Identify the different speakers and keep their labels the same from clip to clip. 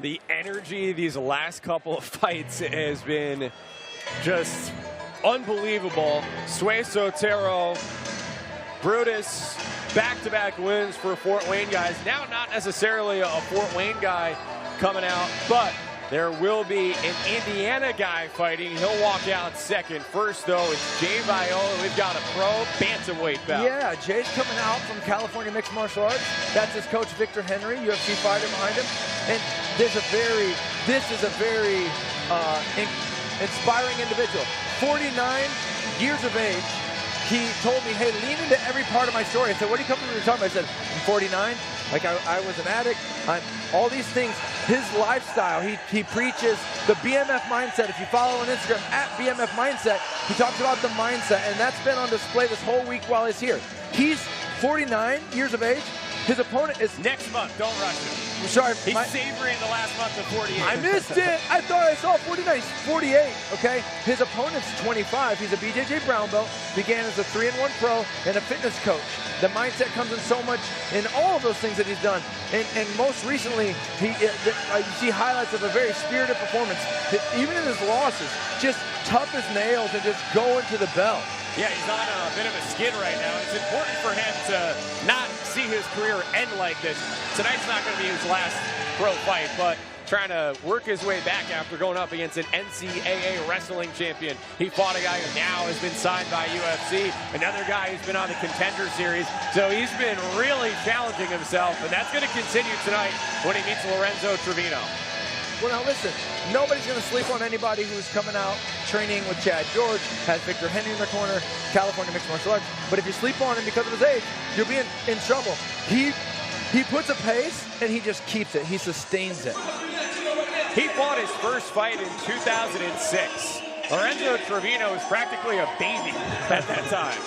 Speaker 1: The energy these last couple of fights has been just unbelievable. Sway Sotero, Brutus, back-to-back wins for Fort Wayne guys. Now not necessarily a Fort Wayne guy coming out, but there will be an Indiana guy fighting. He'll walk out second. First, though, it's Jay Viola. We've got a pro bantamweight bout.
Speaker 2: Yeah, Jay's coming out from California Mixed Martial Arts. That's his coach, Victor Henry, UFC fighter behind him. And this is a very inspiring individual. 49 years of age. He told me, hey, lean into every part of my story. I said, what are you coming to me talking about? I said, I'm 49. Like, I was an addict. All these things. His lifestyle, he preaches the BMF mindset. If you follow on Instagram, @BMF Mindset, he talks about the mindset, and that's been on display this whole week while he's here. He's 49 years of age. His opponent is...
Speaker 1: Next month, don't rush him.
Speaker 2: I'm sorry.
Speaker 1: He's savoring the last month of 48.
Speaker 2: I missed it. I thought I saw 49. He's 48, okay? His opponent's 25. He's a BJJ brown belt. Began as a 3-1 pro and a fitness coach. The mindset comes in so much in all of those things that he's done. And most recently, you see highlights of a very spirited performance. Even in his losses, just tough as nails and just going to the bell.
Speaker 1: Yeah, he's on a bit of a skid right now. It's important for him to not see his career end like this. Tonight's not going to be his last pro fight, but trying to work his way back after going up against an NCAA wrestling champion. He fought a guy who now has been signed by UFC, another guy who's been on the Contender Series. So he's been really challenging himself, and that's going to continue tonight when he meets Lorenzo Trevino.
Speaker 2: Well, now listen, nobody's going to sleep on anybody who's coming out training with Chad George, has Victor Henry in their corner, California Mixed Martial Arts. But if you sleep on him because of his age, you'll be in trouble. He puts a pace, and he just keeps it. He sustains it.
Speaker 1: He fought his first fight in 2006. Lorenzo Trevino was practically a baby at that time.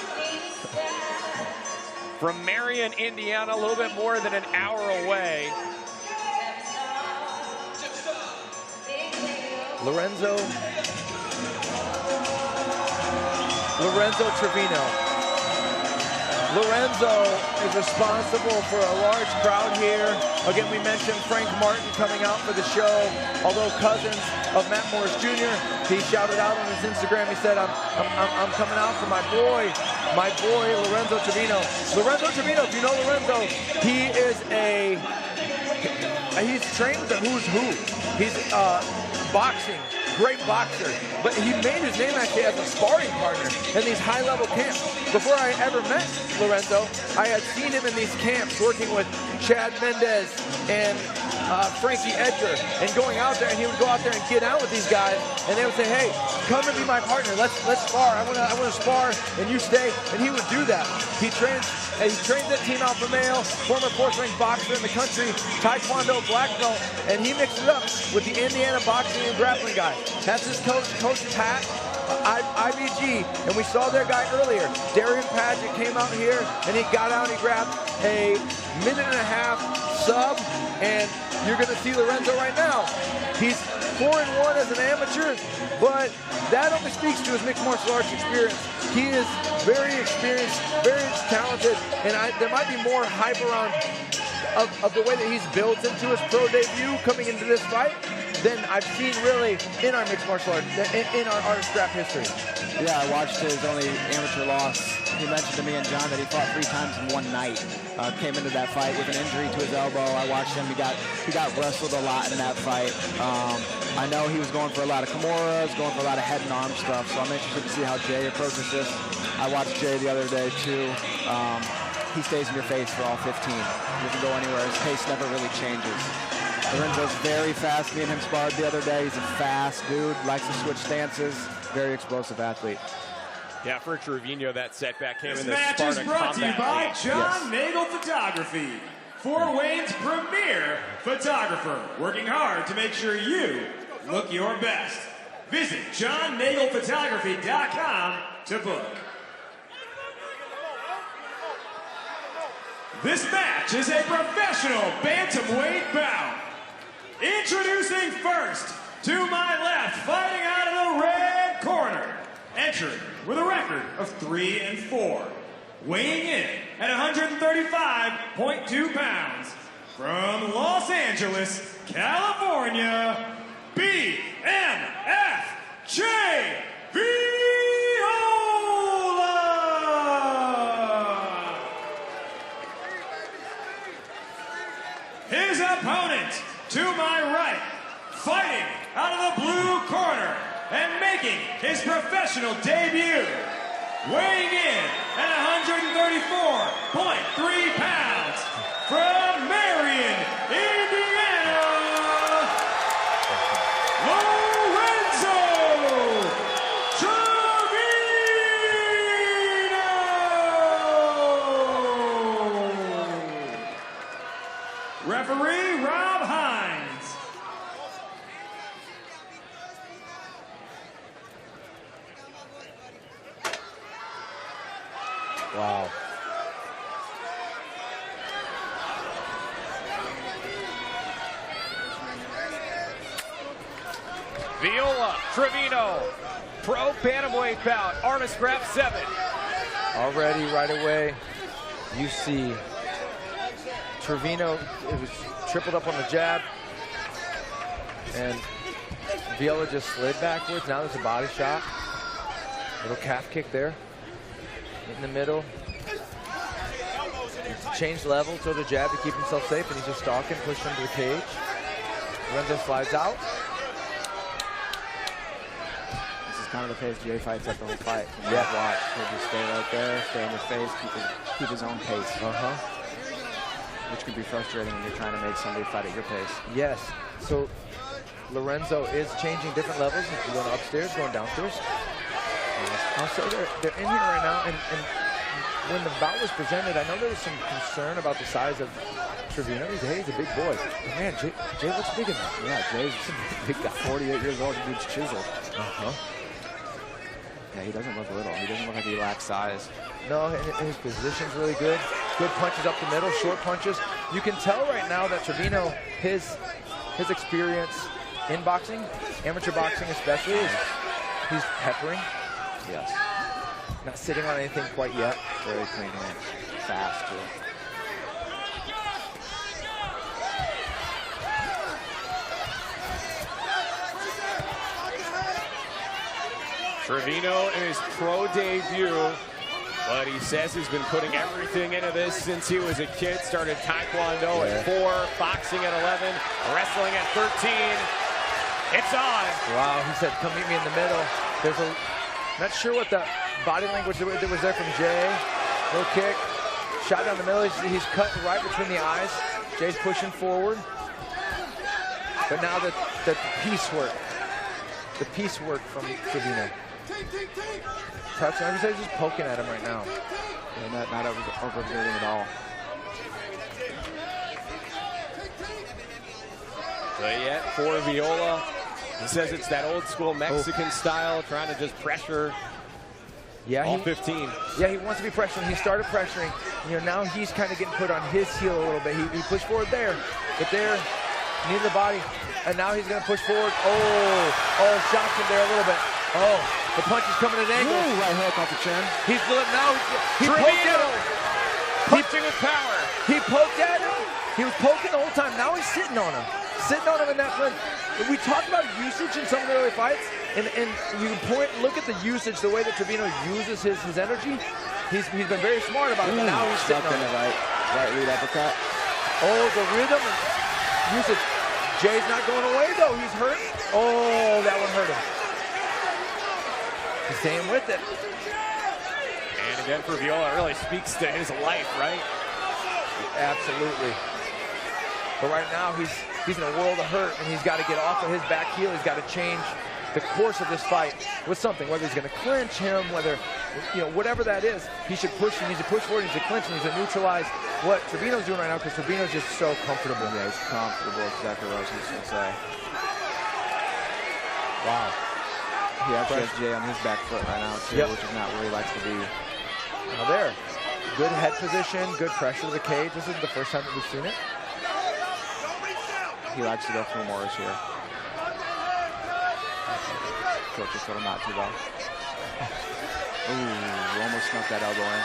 Speaker 1: From Marion, Indiana, a little bit more than an hour away.
Speaker 2: Lorenzo Trevino. Lorenzo is responsible for a large crowd here. Again, we mentioned Frank Martin coming out for the show. Although cousins of Matt Morris Jr., he shouted out on his Instagram. He said, I'm coming out for my boy Lorenzo Trevino. Lorenzo Trevino, if you know Lorenzo, he's trained with the who's who. He's boxing, great boxer, but he made his name actually as a sparring partner in these high-level camps. Before I ever met Lorenzo, I had seen him in these camps working with Chad Mendez and Frankie Edgar, and going out there, and he would go out there and get out with these guys, and they would say, hey, come and be my partner, let's spar, I wanna spar, and you stay, and he would do that. He trains that Team Alpha Male, former fourth-ranked boxer in the country, Taekwondo black belt, and he mixed it up with the Indiana boxing and grappling guy. That's his coach Pat, IBG, and we saw their guy earlier. Darian Padgett came out here, and he got out, he grabbed a minute-and-a-half sub, and you're going to see Lorenzo right now. He's 4-1 as an amateur, but that only speaks to his mixed martial arts experience. He is very experienced, very talented, and there might be more hype around of the way that he's built into his pro debut coming into this fight than I've seen really in our mixed martial arts, in our art scrap history.
Speaker 3: Yeah, I watched his only amateur loss. He mentioned to me and John that he fought 3 times in one night. Came into that fight with an injury to his elbow. I watched him. He got wrestled a lot in that fight. I know he was going for a lot of Kimuras, going for a lot of head and arm stuff, so I'm interested to see how Jay approaches this. I watched Jay the other day, too. He stays in your face for all 15. He doesn't go anywhere. His pace never really changes. Lorenzo's very fast. Me and him sparred the other day. He's a fast dude, likes to switch stances, very explosive athlete.
Speaker 1: Yeah, for Trevino, that setback came in the
Speaker 4: This match is brought to you by John Nagel Photography, Fort Wayne's premier photographer, working hard to make sure you look your best. Visit JohnNagelPhotography.com to book. This match is a professional bantamweight bout. Introducing first, to my left, fighting out of the red corner, entering with a record of 3-4, weighing in at 135.2 pounds, from Los Angeles, California, BMFJ Viola. His opponent, to my right, fighting out of the blue corner and making his professional debut, weighing in at 134.3 pounds, from Marion, Indiana, Lorenzo Trevino. Referee Rob Hines.
Speaker 2: Wow.
Speaker 1: Viola, Trevino, pro bantamweight bout, Armis grab 7.
Speaker 2: Already right away, you see Trevino, it was tripled up on the jab, and Viola just slid backwards. Now there's a body shot. Little calf kick there. In the middle. He's changed level, throw the jab to keep himself safe, and he's just stalking, pushing him to the cage. Lorenzo slides out.
Speaker 3: This is kind of the pace Jay fights at the whole fight.
Speaker 2: Yeah.
Speaker 3: Watch. He'll just stay right there, stay in your face, keep his own pace. Which can be frustrating when you're trying to make somebody fight at your pace.
Speaker 2: Yes. So Lorenzo is changing different levels. He's going upstairs, going downstairs. I'll say they're in here right now, and when the bout was presented, I know there was some concern about the size of Trevino. He's a big boy. But man, Jay looks big enough.
Speaker 3: Yeah, Jay's a big guy. 48 years old, the dude's chiseled. Yeah, he doesn't look little. He doesn't look like he lacks size.
Speaker 2: No, and his position's really good. Good punches up the middle, short punches. You can tell right now that Trevino, his experience in boxing, amateur boxing especially, is he's peppering.
Speaker 3: Yes.
Speaker 2: Not sitting on anything quite yet.
Speaker 3: Very clean hand. Fast, too.
Speaker 1: Trevino in his pro debut, but he says he's been putting everything into this since he was a kid. Started Taekwondo at 4, boxing at 11, wrestling at 13. It's on.
Speaker 2: Wow, he said, come meet me in the middle. Not sure what the body language that was there from Jay. Little kick, shot down the middle. He's cut right between the eyes. Jay's pushing forward. But now the piece work from Trevino. Touch, I would say just poking at him right now.
Speaker 3: Yeah, not overexerting at all.
Speaker 1: But yet for Viola, he says it's that old school Mexican style, trying to just pressure all 15.
Speaker 2: Yeah, he wants to be pressuring. He started pressuring. You know, now he's kind of getting put on his heel a little bit. He pushed forward there, but there, knee to the body, and now he's going to push forward. Oh, shocks him there a little bit. Oh, the punch is coming at angles.
Speaker 3: Ooh, right hook off the chin.
Speaker 2: He poked at him.
Speaker 1: Punching with power.
Speaker 2: He poked at him. He was poking the whole time. Now he's sitting on him. Sitting on him in that front. We talked about usage in some of the early fights, and you can look at the usage, the way that Trevino uses his energy. He's been very smart about it, but now he's sitting on
Speaker 3: the
Speaker 2: it.
Speaker 3: right lead uppercut.
Speaker 2: Oh, the rhythm and usage. Jay's not going away, though. He's hurt. Oh, that one hurt him. He's staying with it.
Speaker 1: And again for Viola, it really speaks to his life, right?
Speaker 2: Absolutely. But right now, he's in a world of hurt, and he's got to get off of his back heel. He's got to change the course of this fight with something, whether he's going to clinch him, whether, whatever that is, he should push. He needs to push forward, he needs to clinch, he needs to neutralize what Trevino's doing right now, because Trevino's just so comfortable.
Speaker 3: Yeah, he's comfortable, exactly what I was going to say.
Speaker 2: Wow.
Speaker 3: He actually has Jay on his back foot right now, too, which is not where he likes to be.
Speaker 2: Now there, good head position, good pressure to the cage. This isn't the first time that we've seen it.
Speaker 3: He likes to go for Morris here. Coach just told him not to, though. Ooh, almost snuck that elbow in.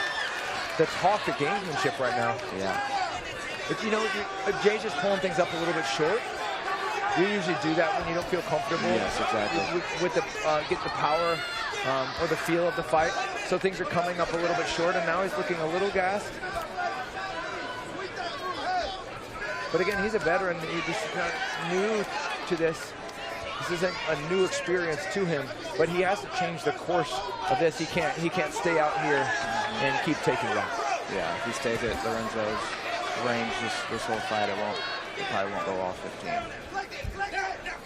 Speaker 2: The talk of gamesmanship right now.
Speaker 3: Yeah.
Speaker 2: But Jay's just pulling things up a little bit short. You usually do that when you don't feel comfortable.
Speaker 3: Yes, exactly.
Speaker 2: With the get the power or the feel of the fight. So things are coming up a little bit short, and now he's looking a little gassed. But again, he's a veteran. He's not new to this. This isn't a new experience to him, but he has to change the course of this. He can't stay out here and keep taking that.
Speaker 3: Yeah, if he stays at Lorenzo's range this whole fight, it probably won't go all 15.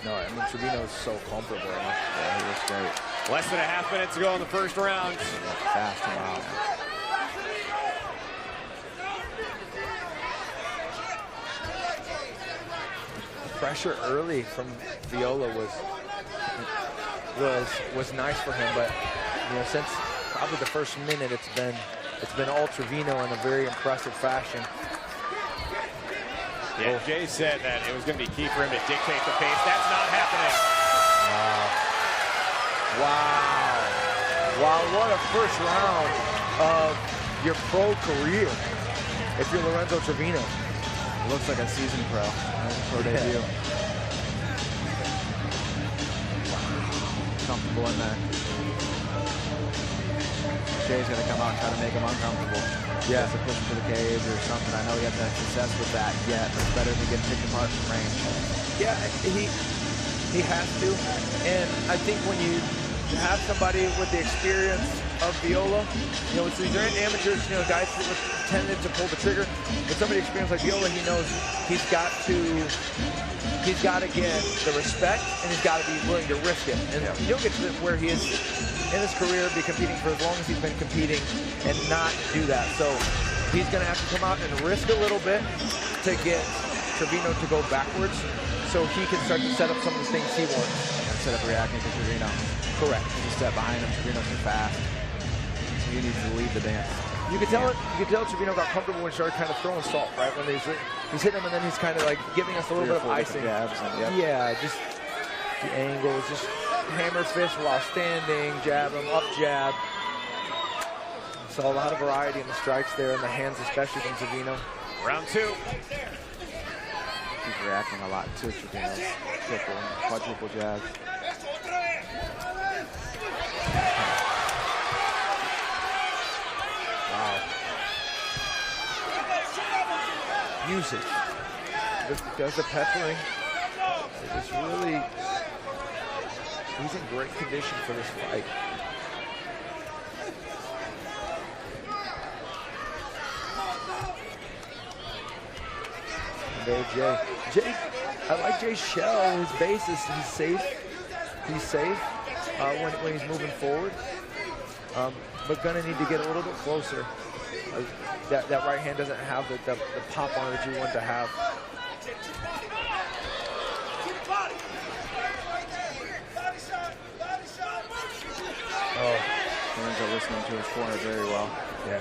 Speaker 2: No, I mean, Trevino's so comfortable.
Speaker 3: Yeah, he looks great.
Speaker 1: Less than a half minute to go in the first round.
Speaker 3: Fast and loud.
Speaker 2: Pressure early from Viola was nice for him, but you know, since probably the first minute, it's been all Trevino in a very impressive fashion.
Speaker 1: Yeah, Jay said that it was going to be key for him to dictate the pace. That's not happening.
Speaker 2: Wow, what a first round of your pro career if you're Lorenzo Trevino.
Speaker 3: Looks like a seasoned pro. Pro debut. Comfortable in there. Jay's going to come out and try to make him uncomfortable. Yeah, to push him to the cage or something. I know he hasn't had success with that yet, but it's better than getting picked apart from range.
Speaker 2: Yeah, he has to. And I think when you have somebody with the experience of Viola, you know, these are amateurs, you know, guys that tended to pull the trigger. But somebody experienced like Viola, he knows he's got to get the respect, and he's got to be willing to risk it. And he'll get to where he is in his career, be competing for as long as he's been competing, and not do that. So he's going to have to come out and risk a little bit to get Trevino to go backwards, so he can start to set up some of the things he wants.
Speaker 3: Instead of reacting to Trevino.
Speaker 2: Correct.
Speaker 3: You step behind him, Trevino's too fast. You need to lead the dance.
Speaker 2: You could tell Trevino got comfortable when he started kind of throwing salt, right? When he's hitting him, and then he's kind of like giving us a little bit of icing. Yeah, just the angles, just hammer fist while standing, jab him, up jab. Saw a lot of variety in the strikes there, in the hands, especially from Trevino.
Speaker 1: Round two.
Speaker 3: He's reacting a lot to Trevino's triple and quadruple jabs.
Speaker 2: Wow. Music. Does the peppering. It's really, he's in great condition for this fight. And there, Jay, I like Jay's shell, his base is, he's safe. He's safe when he's moving forward. But gonna need to get a little bit closer. That right hand doesn't have the pop on it that you want to have. Oh,
Speaker 3: Lorenzo listening to his corner very well.
Speaker 2: Yeah.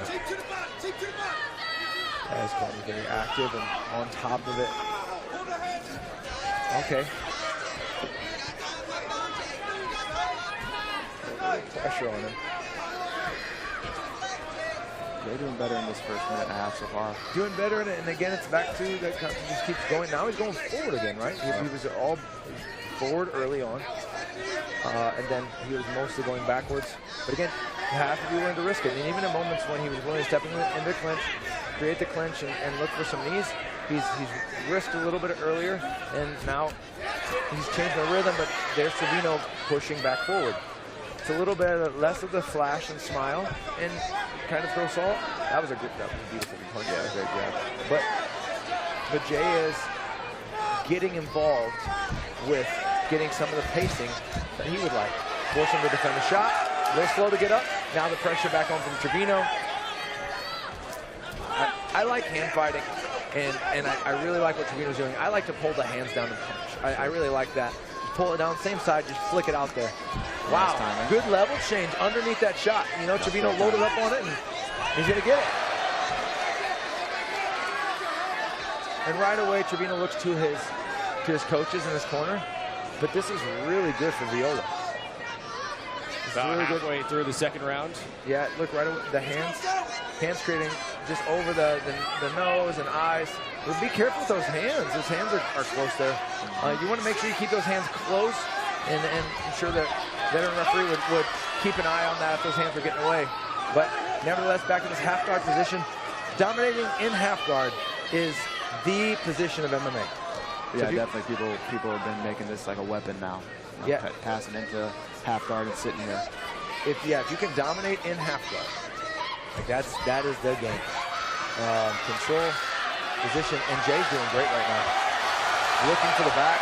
Speaker 2: His corner very active and on top of it. Okay. Pressure on him.
Speaker 3: They're doing better in this first minute and a half so far.
Speaker 2: Doing better, and again, it's back to that. Just keeps going. Now he's going forward again, right? He was all forward early on, and then he was mostly going backwards. But again, you have to be willing to risk it. And even in moments when he was willing to step into the clinch, create the clinch, and look for some knees, he's risked a little bit earlier, and now he's changed the rhythm. But there's Trevino pushing back forward. It's a little bit less of the flash and smile and kind of throw salt. That was a beautiful punch. Yeah, great grab. But Jay is getting involved with getting some of the pacing that he would like. Force him to defend the shot. A little slow to get up. Now the pressure back on from Trevino. I like hand fighting, and I really like what Trevino's doing. I like to pull the hands down and punch. I really like that. Pull it down, same side, just flick it out there. Wow,
Speaker 3: nice
Speaker 2: good level change underneath that shot. You know, Trevino loaded up on it, and he's gonna get it. And right away, Trevino looks to his coaches in his corner. But this is really good for Viola.
Speaker 1: About really halfway through the second round.
Speaker 2: Yeah, look right away, the hands. Hands creating just over the nose and eyes. But be careful with those hands. Those hands are close there. You want to make sure you keep those hands close and ensure that veteran referee would keep an eye on that if those hands are getting away. But nevertheless, back in this half guard position, dominating in half guard is the position of MMA.
Speaker 3: Yeah, definitely. People have been making this like a weapon now. You know, passing into half guard and sitting here.
Speaker 2: If you can dominate in half guard, like that is the game. Control position, and Jay's doing great right now. Looking for the back.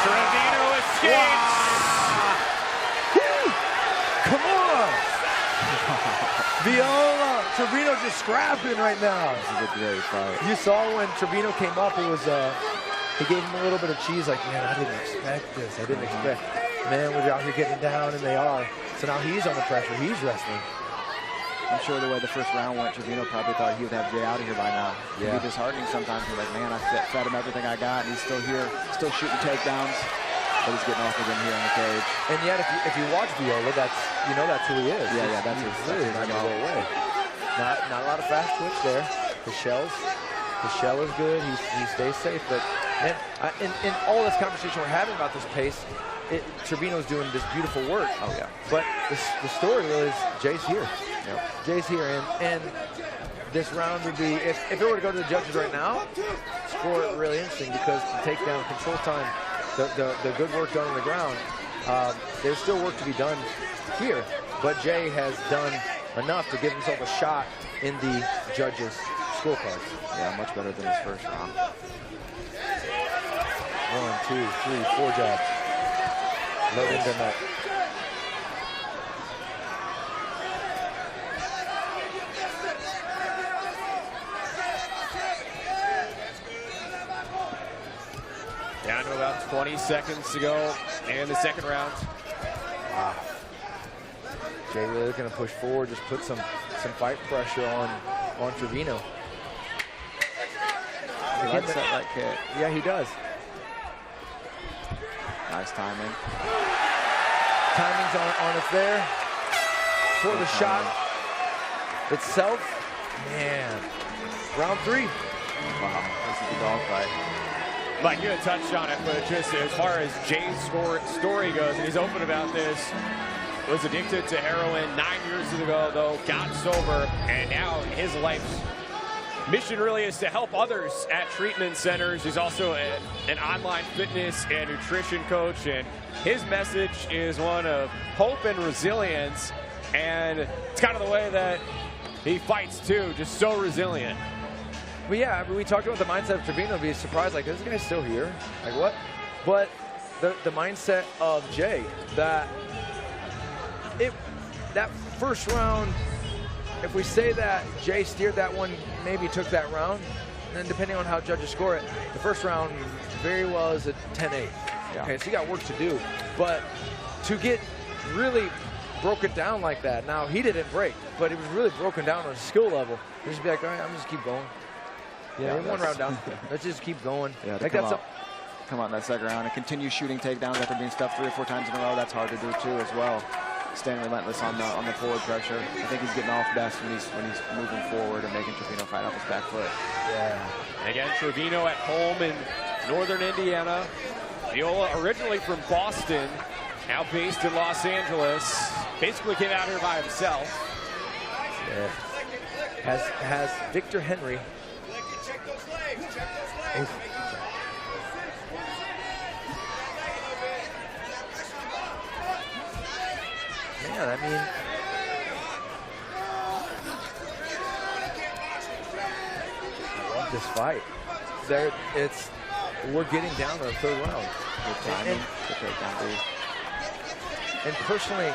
Speaker 1: Trevino escapes.
Speaker 2: Come on! Viola, Trevino just scrapping right now.
Speaker 3: This is a great fight.
Speaker 2: You saw when Trevino came up, it was he gave him a little bit of cheese, like, man, I didn't expect this. I didn't expect. Man, we're out here getting down, and they are. So now he's under pressure. He's wrestling.
Speaker 3: I'm sure the way the first round went, Trevino probably thought he would have Jay out of here by now.
Speaker 2: Yeah.
Speaker 3: It'd be disheartening sometimes. You're like, man, I fed him everything I got, and he's still here, still shooting takedowns. But he's getting off again here in the cage.
Speaker 2: And yet, if you watch Viola, that's who he is.
Speaker 3: Yeah, that's his
Speaker 2: way. Not a lot of fast twitch there. His shell is good. He stays safe. But man, in all this conversation we're having about this pace, Trevino's doing this beautiful work.
Speaker 3: Oh yeah.
Speaker 2: But the story is Jay's here.
Speaker 3: Yep.
Speaker 2: Jay's here, and this round would be, if it were to go to the judges right now, score it really interesting because the takedown control time, the good work done on the ground, there's still work to be done here. But Jay has done enough to give himself a shot in the judges' scorecards.
Speaker 3: Yeah, much better than his first round.
Speaker 2: 1, 2, 3, 4 jabs. Load into that.
Speaker 1: Down to about 20 seconds to go in the second round.
Speaker 2: Wow. Jay really going to push forward, just put some fight pressure on Trevino.
Speaker 3: He likes that right kick.
Speaker 2: Yeah, he does.
Speaker 3: Nice timing.
Speaker 2: Timing's on it there. For the shot itself. Man. Round 3.
Speaker 3: Wow, this is a dog fight.
Speaker 1: Mike, you had touched on it, but just as far as Jay's story goes, and he's open about this, was addicted to heroin 9 years ago, though, got sober, and now his life's mission really is to help others at treatment centers. He's also an online fitness and nutrition coach, and his message is one of hope and resilience, and it's kind of the way that he fights, too, just so resilient.
Speaker 2: But yeah, we talked about the mindset of Trevino. Be surprised, like, this guy's still here? Like, what? But the mindset of Jay, that first round, if we say that Jay steered that one, maybe took that round, then depending on how judges score it, the first round very well is a 10-8.
Speaker 3: Yeah.
Speaker 2: Okay, so you got work to do. But to get really broken down like that, now he didn't break, but it was really broken down on a skill level. Just be like, all right, I'm just keep going. Yeah, one round down. Let's just keep going.
Speaker 3: Yeah,
Speaker 2: like
Speaker 3: come out in that second round and continue shooting takedowns after being stuffed 3 or 4 times in a row. That's hard to do too, as well. Staying relentless on the forward pressure. I think he's getting off best when he's moving forward and making Trevino fight off his back foot.
Speaker 2: Yeah.
Speaker 1: Again, Trevino at home in northern Indiana. Viola originally from Boston, now based in Los Angeles. Basically came out here by himself.
Speaker 2: Yeah. Has Victor Henry. Oof. Man, I mean, I love this fight. We're getting down to the third round.
Speaker 3: Good timing. Good takedown, dude.
Speaker 2: And personally,
Speaker 3: I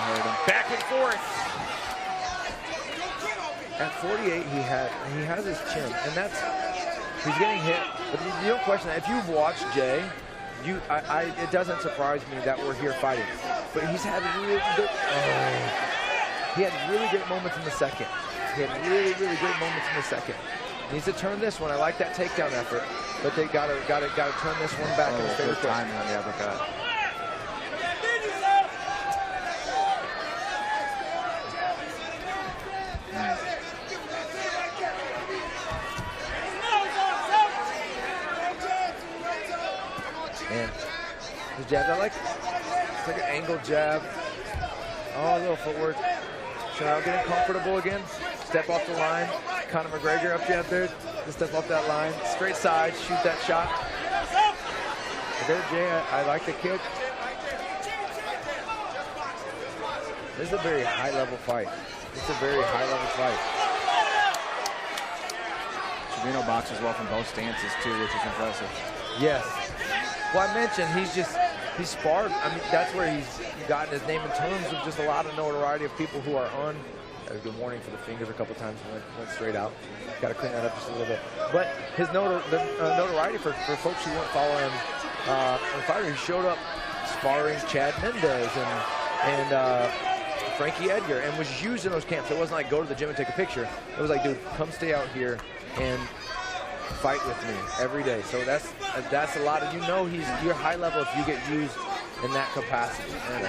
Speaker 3: heard him.
Speaker 1: Back and forth.
Speaker 2: At 48, he has his chin, and he's getting hit. But you don't question that. If you've watched Jay, it doesn't surprise me that we're here fighting. But he's had really good. He had really great moments in the second. He had really great moments in the second. Needs to turn this one. I like that takedown effort, but they gotta turn this one back in his favor.
Speaker 3: Good timing on the uppercut.
Speaker 2: And the jab, I like it. It's like an angle jab. Oh, a little footwork. Chanel getting comfortable again. Step off the line. Conor McGregor up jab there. Just step off that line. Straight side, shoot that shot. But there, Jay, I like the kick. This is a very high-level fight. It's a very high-level fight.
Speaker 3: Trevino boxes well from both stances, too, which is impressive.
Speaker 2: Yes. Well, I mentioned he's sparred. I mean, that's where he's gotten his name in terms of just a lot of notoriety of people who are on. Good warning for the fingers a couple times, went straight out. Got to clean that up just a little bit. But his notoriety for folks who won't follow him on fighter, he showed up sparring Chad Mendez and Frankie Edgar, and was used in those camps. It wasn't like go to the gym and take a picture. It was like, dude, come stay out here and fight with me every day. So that's a lot of, you're high level if you get used in that capacity. And,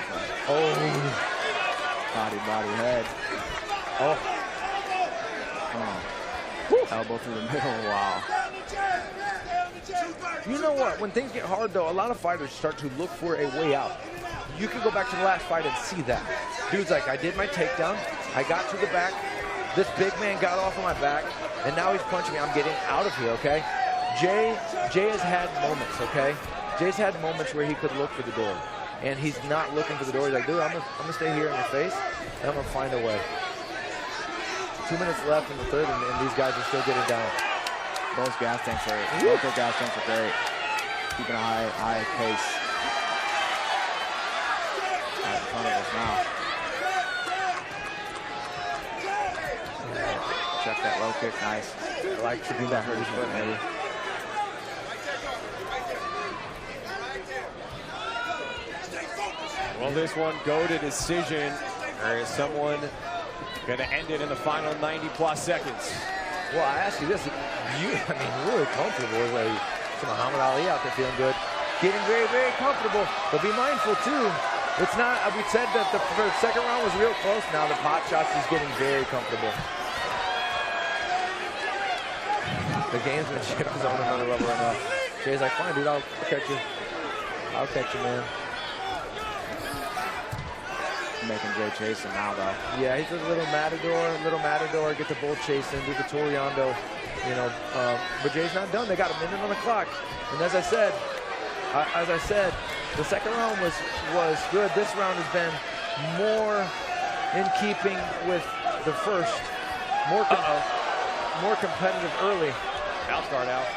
Speaker 3: Body, head.
Speaker 2: Oh.
Speaker 3: Elbow through the middle, wow.
Speaker 2: You know what, when things get hard though, a lot of fighters start to look for a way out. You can go back to the last fight and see that. Dude's like, I did my takedown, I got to the back, this big man got off of my back, and now he's punching me, I'm getting out of here, okay? Jay has had moments, okay? Jay's had moments where he could look for the door, and he's not looking for the door. He's like, dude, I'm gonna stay here in your face, and I'm gonna find a way. 2 minutes left in the third, and these guys are still getting down.
Speaker 3: Both gas tanks are great. Keeping a high pace. Right in front of us now. Check that low kick, nice.
Speaker 2: I like to do that hurt his foot, maybe.
Speaker 1: Will this one go to decision, or is someone going to end it in the final 90+ seconds?
Speaker 2: Well, I ask you this, really comfortable. Like, Muhammad Ali out there feeling good. Getting very, very comfortable, but be mindful too. It's not, we said that the second round was real close. Now the pot shots is getting very comfortable. The gamesmanship is on another level enough. Jay's like, fine, dude, I'll catch you. I'll catch you, man.
Speaker 3: Making Jay chase him now, though.
Speaker 2: Yeah, he's a little matador, get the bull chasing, do the Toriando, but Jay's not done. They got a minute on the clock. And as I said, the second round was good. This round has been more in keeping with the first. More competitive early.
Speaker 1: Mouth guard out.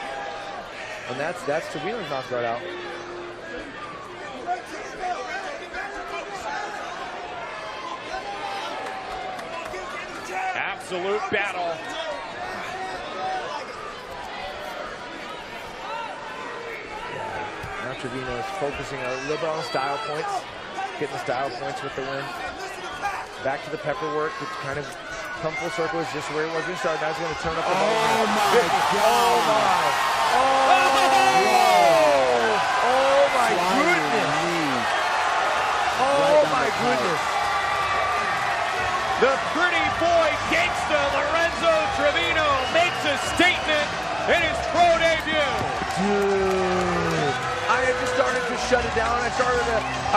Speaker 2: And that's Trevino's mouth guard out.
Speaker 1: Absolute battle.
Speaker 2: Now Trevino is focusing a little bit on style points, getting the style points with the win. Back to the pepper work, which kind of come full circle, is just where it was going to start. Now he's going to turn up the ball.
Speaker 3: Oh my God!
Speaker 2: Oh my goodness! Oh my goodness!
Speaker 1: The pretty boy gangsta Lorenzo Trevino makes a statement in his pro debut.
Speaker 2: Dude, I had just started to shut it down. I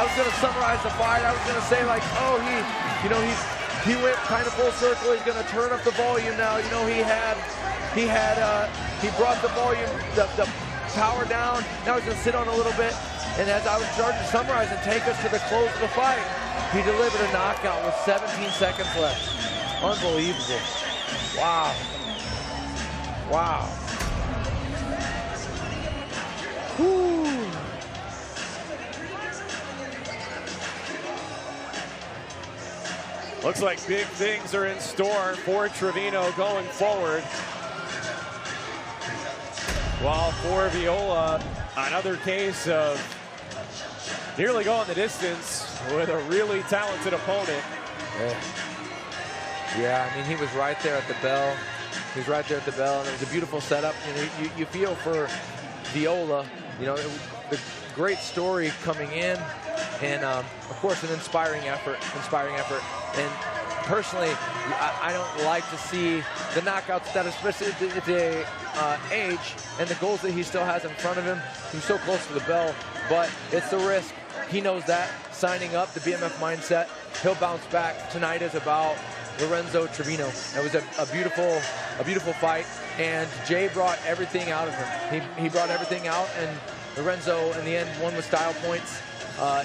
Speaker 2: was going to summarize the fight. I was going to say like, oh, he went kind of full circle. He's going to turn up the volume now. He brought the volume, the power down. Now he's going to sit on a little bit. And as I was starting to summarize and take us to the close of the fight, he delivered a knockout with 17 seconds left. Unbelievable. Wow. Wow. Whew.
Speaker 1: Looks like big things are in store for Trevino going forward. While for Viola, another case of nearly going the distance with a really talented opponent.
Speaker 2: Yeah, I mean, he was right there at the bell. He was right there at the bell, and it was a beautiful setup. You feel for Viola, the great story coming in, and of course an inspiring effort. And personally, I don't like to see the knockouts that, especially at the age and the goals that he still has in front of him. He's so close to the bell, but it's the risk. He knows that. Signing up, the BMF mindset, he'll bounce back. Tonight is about Lorenzo Trevino. It was a beautiful fight, and Jay brought everything out of him. He brought everything out, and Lorenzo, in the end, won with style points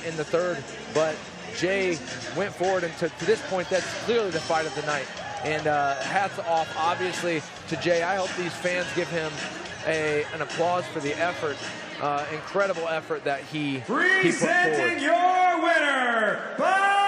Speaker 2: in the third. But Jay went forward, and to this point, that's clearly the fight of the night. And hats off, obviously, to Jay. I hope these fans give him an applause for the effort, incredible effort that he put forward.
Speaker 4: Presenting your winner by